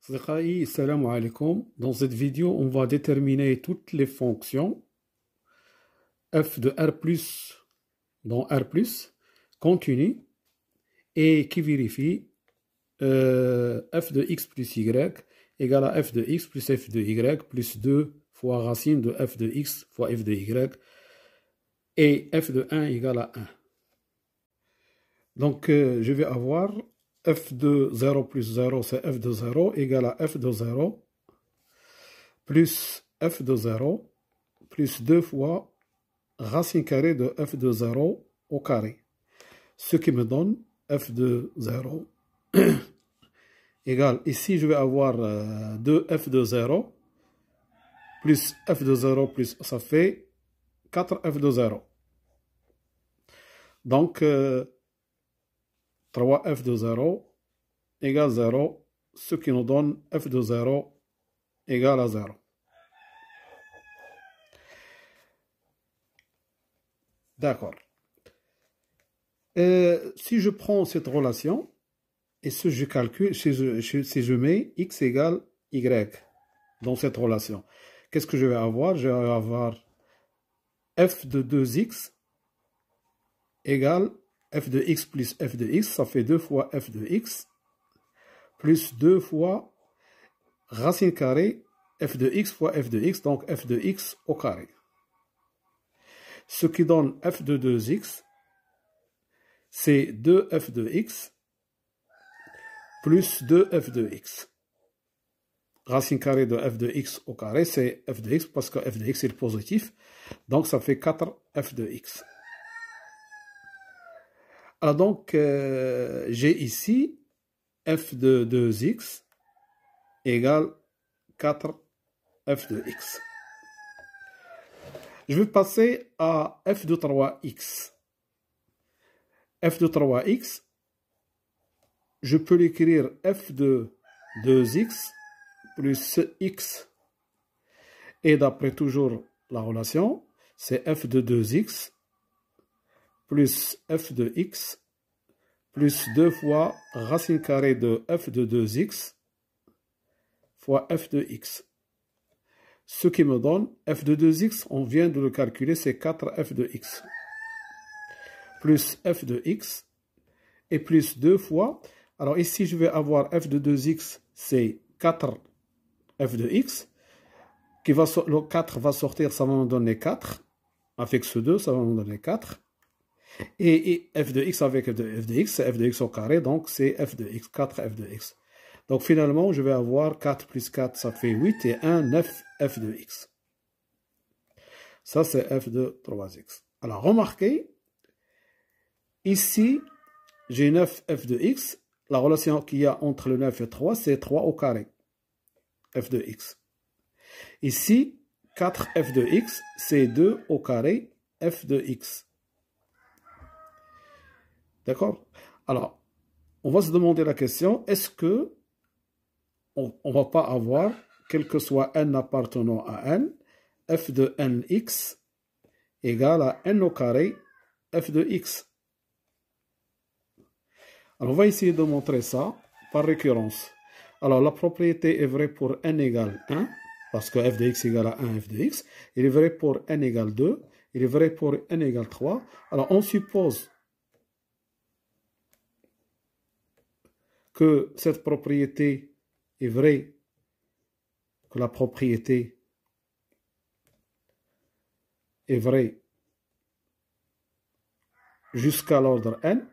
Salam alaikum. Dans cette vidéo, on va déterminer toutes les fonctions f de R+, dans R+, continue, et qui vérifie f de x plus y égale à f de x plus f de y plus 2 fois racine de f de x fois f de y, et f de 1 égale à 1. Donc, je vais avoir f de 0 plus 0, c'est f de 0, égale à f de 0, plus f de 0, plus 2 fois racine carrée de f de 0 au carré. Ce qui me donne f de 0 égale, ici je vais avoir 2f de 0, plus f de 0, plus ça fait 4f de 0. Donc, 3f de 0 égale 0, ce qui nous donne f de 0 égale à 0. D'accord. Si je prends cette relation, et si je calcule, si je mets x égale y dans cette relation, qu'est-ce que je vais avoir? Je vais avoir f de 2x égale f de x plus f de x, ça fait 2 fois f de x, plus 2 fois racine carrée f de x fois f de x, donc f de x au carré. Ce qui donne f de 2x, c'est 2f de x plus 2f de x. Racine carrée de f de x au carré, c'est f de x parce que f de x est positif, donc ça fait 4f de x. Alors donc, j'ai ici f de 2x égale 4f de x. Je vais passer à f de 3x. f de 3x, je peux l'écrire f de 2x plus x. Et d'après toujours la relation, c'est f de 2x plus f de x plus 2 fois racine carrée de f de 2x fois f de x. Ce qui me donne f de 2x, on vient de le calculer, c'est 4f de x. Plus f de x et plus 2 fois. Alors ici, je vais avoir f de 2x, c'est 4f de x. Le 4 va sortir, ça va me donner 4. Avec ce 2, ça va me donner 4. Et f de x avec f de x, c'est f de x au carré, donc c'est f de x, 4f de x. Donc finalement, je vais avoir 4 plus 4, ça fait 8, et 1, 9 f de x. Ça, c'est f de 3x. Alors, remarquez, ici, j'ai 9 f de x. La relation qu'il y a entre le 9 et 3, c'est 3 au carré, f de x. Ici, 4f de x, c'est 2 au carré, f de x. D'accord? Alors, on va se demander la question, est-ce que on ne va pas avoir, quel que soit n appartenant à n, f de nx égale à n au carré, f de x. Alors, on va essayer de montrer ça par récurrence. Alors, la propriété est vraie pour n égale 1, parce que f de x égale à 1 f de x. Il est vrai pour n égale 2. Il est vrai pour n égale 3. Alors, on suppose que cette propriété est vraie, que la propriété est vraie jusqu'à l'ordre n.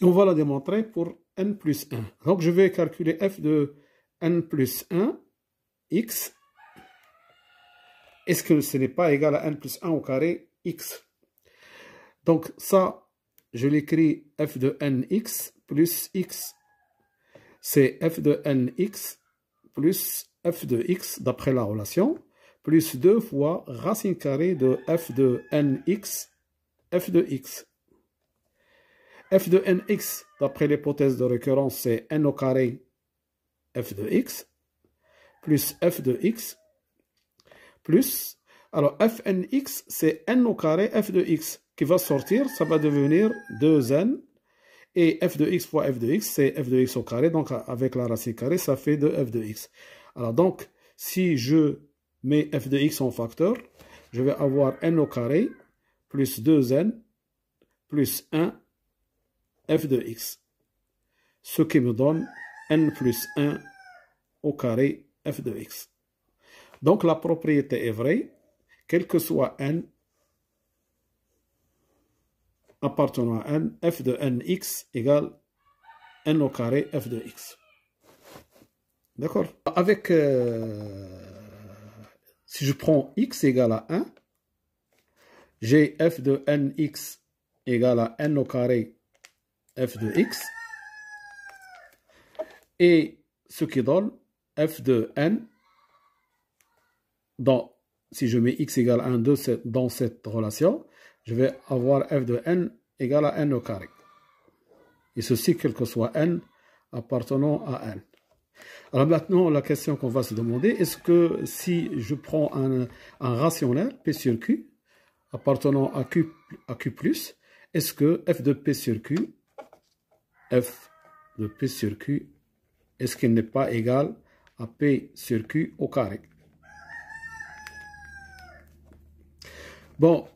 Et on va la démontrer pour n plus 1. Donc, je vais calculer f de n plus 1, x. Est-ce que ce n'est pas égal à n plus 1 au carré, x? Donc, ça, je l'écris f de nx plus x. C'est f de nx plus f de x, d'après la relation, plus 2 fois racine carrée de f de nx, f de x. f de nx, d'après l'hypothèse de récurrence, c'est n au carré f de x, plus f de x, plus, alors fnx, c'est n au carré f de x. qui va sortir, ça va devenir 2n. Et f de x fois f de x, c'est f de x au carré. Donc, avec la racine carrée, ça fait 2f de x. Alors, donc, si je mets f de x en facteur, je vais avoir n au carré plus 2n plus 1 f de x. Ce qui me donne n plus 1 au carré f de x. Donc, la propriété est vraie, quel que soit n appartenant à n, f de nx égale n au carré f de x. D'accord? Avec, si je prends x égale à 1, j'ai f de nx égale à n au carré f de x. Et ce qui donne f de n, si je mets x égale à 1 dans cette relation, je vais avoir f de n égale à n au carré. Et ceci, quel que soit n appartenant à n. Alors maintenant, la question qu'on va se demander, est-ce que si je prends un rationnel, P sur Q, appartenant à Q, est-ce que f de P sur Q, est-ce qu'il n'est pas égal à P sur Q au carré? Bon,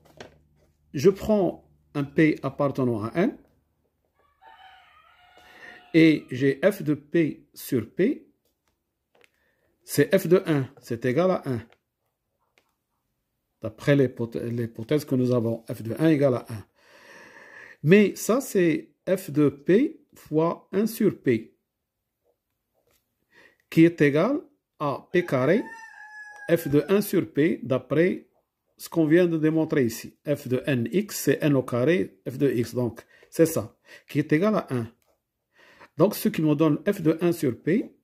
je prends un P appartenant à n, et j'ai f de P sur P, c'est f de 1, c'est égal à 1. D'après l'hypothèse que nous avons, f de 1 égale à 1. Mais ça, c'est f de P fois 1 sur P, qui est égal à P carré, f de 1 sur P, d'après ce qu'on vient de démontrer ici. F de nx, c'est n au carré, f de x, donc c'est ça, qui est égal à 1. Donc, ce qui me donne f de 1 sur P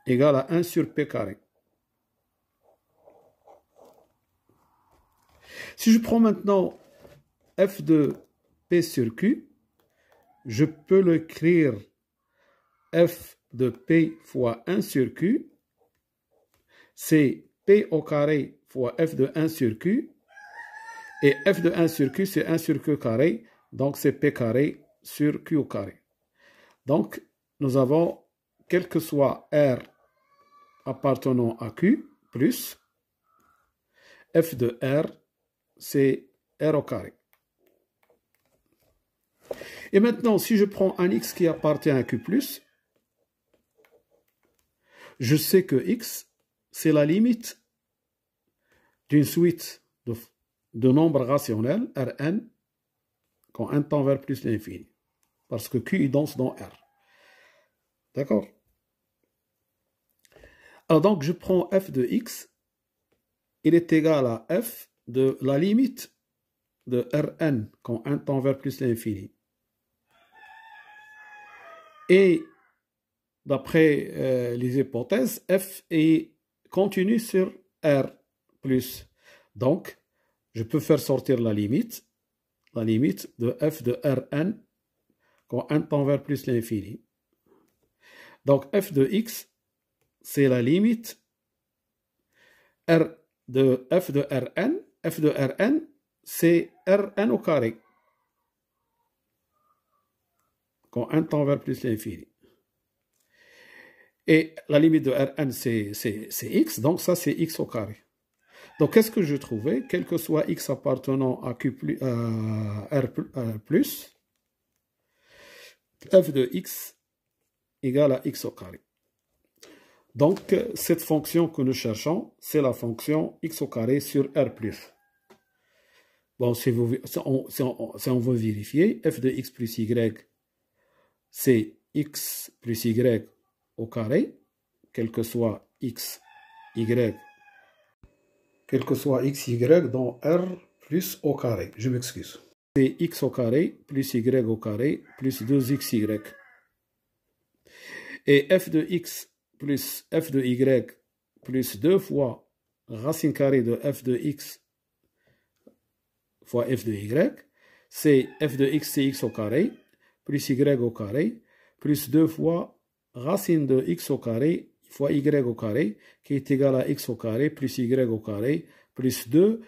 égale à 1 sur P carré. Si je prends maintenant f de P sur Q, je peux l'écrire f de P fois 1 sur Q, c'est P au carré fois f de 1 sur Q, et f de 1 sur Q, c'est 1 sur Q carré, donc c'est P carré sur Q au carré. Donc, nous avons, quel que soit R appartenant à Q, plus f de R, c'est R au carré. Et maintenant, si je prends un x qui appartient à Q+, je sais que x, c'est la limite d'une suite de nombres rationnels, Rn, quand n tend vers plus l'infini. Parce que Q est dense dans R. D'accord? Alors donc, je prends f de x, il est égal à f de la limite de Rn quand n tend vers plus l'infini. Et d'après les hypothèses, f est continu sur R plus. Donc, je peux faire sortir la limite de f de Rn quand n tend vers plus l'infini. Donc, f de x, c'est la limite de f de Rn. F de Rn, c'est Rn au carré quand n tend vers plus l'infini. Et la limite de Rn, c'est x, donc ça, c'est x au carré. Donc, qu'est-ce que je trouvais? Quel que soit x appartenant à Q R plus, f de x égale à x au carré. Donc, cette fonction que nous cherchons, c'est la fonction x au carré sur R plus. Bon, si on veut vérifier, f de x plus y, c'est x plus y au carré, quel que soit x, y, dans R plus au carré. Je m'excuse. C'est x au carré plus y au carré plus 2xy. Et f de x plus f de y plus 2 fois racine carrée de f de x fois f de y, c'est f de x, c'est x au carré, plus y au carré, plus 2 fois racine de x au carré fois y au carré, qui est égal à x au carré plus y au carré plus 2,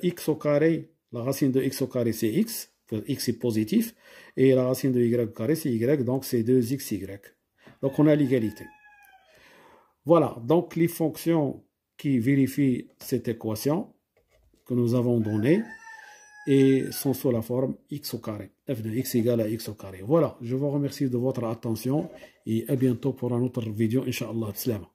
x au carré, la racine de x au carré c'est x est positif, et la racine de y au carré c'est y, donc c'est 2xy. Donc on a l'égalité. Voilà, donc les fonctions qui vérifient cette équation que nous avons donnée et sont sous la forme x au carré. F de x égale à x au carré. Voilà, je vous remercie de votre attention et à bientôt pour un autre vidéo, Inch'Allah. Salam.